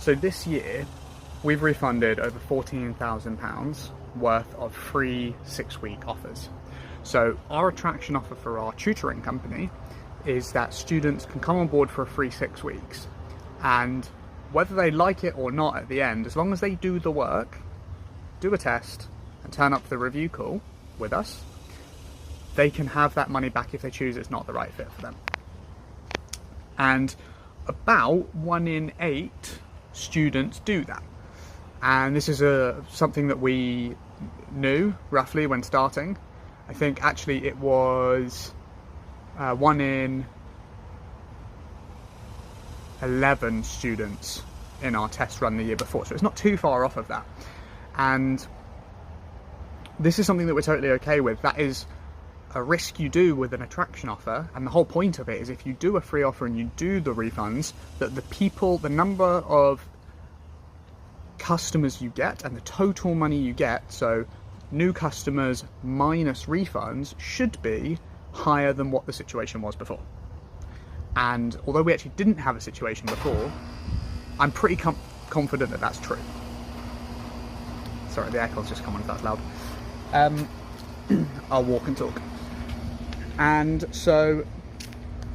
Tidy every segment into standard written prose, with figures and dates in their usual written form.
So this year, we've refunded over £14,000 worth of free 6-week offers. So our attraction offer for our tutoring company is that students can come on board for a free 6 weeks, and whether they like it or not at the end, as long as they do the work, do a test, and turn up for the review call with us, they can have that money back if they choose it's not the right fit for them. And about 1 in 8 students do that. And this is something that we knew roughly when starting. I think actually it was 1 in 11 students in our test run the year before, so it's not too far off of that. And this is something that we're totally okay with. That is a risk you do with an attraction offer, and the whole point of it is if you do a free offer and you do the refunds, that the number of customers you get and the total money you get, so new customers minus refunds, should be higher than what the situation was before. And although we actually didn't have a situation before, I'm pretty confident that that's true. Sorry, the echo's just come on if that's loud. I'll walk and talk. And so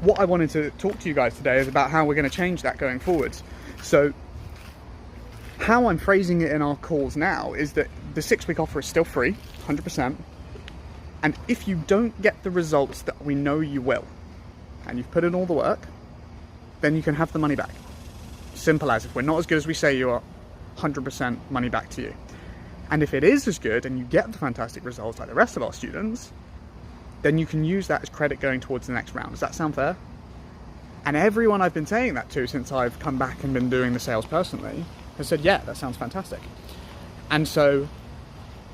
what I wanted to talk to you guys today is about how we're going to change that going forwards. So how I'm phrasing it in our calls now is that the 6-week offer is still free, 100%. And if you don't get the results that we know you will, and you've put in all the work, then you can have the money back. Simple as. If we're not as good as we say you are, 100% money back to you. And if it is as good and you get the fantastic results like the rest of our students, then you can use that as credit going towards the next round. Does that sound fair? And everyone I've been saying that to since I've come back and been doing the sales personally has said, yeah, that sounds fantastic. And so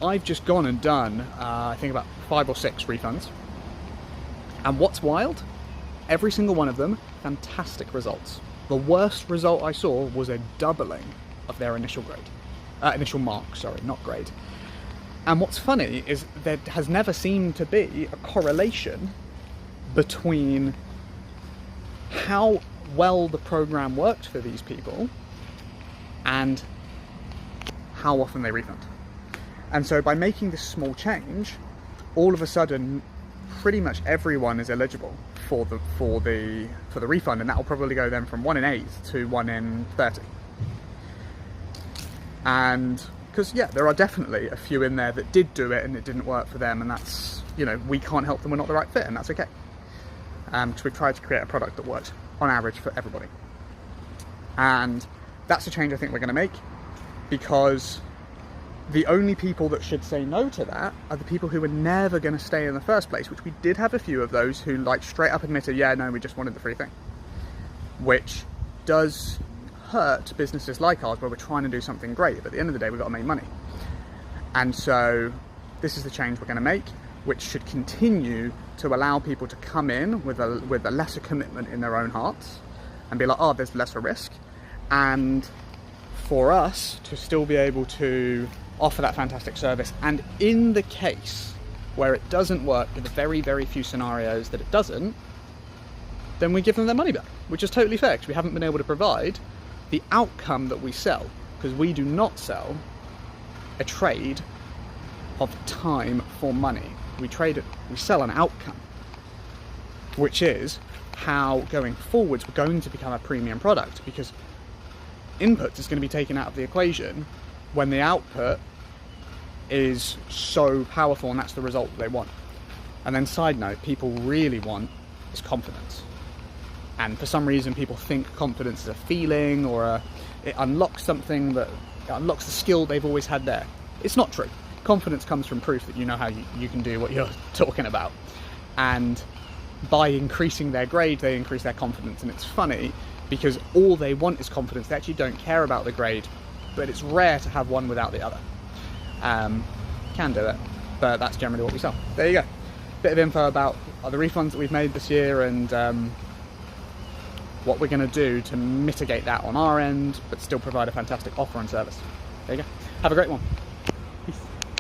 I've just gone and done, I think about 5 or 6 refunds. And what's wild? Every single one of them, fantastic results. The worst result I saw was a doubling of their initial grade. Initial mark, sorry, not grade. And what's funny is there has never seemed to be a correlation between how well the program worked for these people and how often they refund. And so by making this small change, all of a sudden, pretty much everyone is eligible for the refund, and that will probably go then from 1 in 8 to 1 in 30. And because yeah, there are definitely a few in there that did do it and it didn't work for them, and that's, you know, we can't help them, we're not the right fit, and that's okay. Because we've tried to create a product that works on average for everybody. And that's a change I think we're going to make, because the only people that should say no to that are the people who were never going to stay in the first place, which we did have a few of those who like straight up admitted, yeah, no, we just wanted the free thing. Which does hurt businesses like ours where we're trying to do something great, but at the end of the day we've got to make money. And so this is the change we're going to make, which should continue to allow people to come in with a lesser commitment in their own hearts and be like, oh, there's lesser risk, and for us to still be able to offer that fantastic service. And in the case where it doesn't work, with the very, very few scenarios that it doesn't, then we give them their money back, which is totally fair, because we haven't been able to provide the outcome that we sell, because we do not sell a trade of time for money. We sell an outcome, which is how going forwards we're going to become a premium product, because input is going to be taken out of the equation when the output is so powerful, and that's the result that they want. And then side note, people really want is confidence. And for some reason people think confidence is a feeling, or it unlocks something, that it unlocks the skill they've always had there. It's not true. Confidence comes from proof that you know how you can do what you're talking about. And by increasing their grade, they increase their confidence. And it's funny, because all they want is confidence. They actually don't care about the grade, but it's rare to have one without the other. Can do it, but that's generally what we sell. There you go. Bit of info about the refunds that we've made this year, and what we're going to do to mitigate that on our end, but still provide a fantastic offer and service. There you go. Have a great one.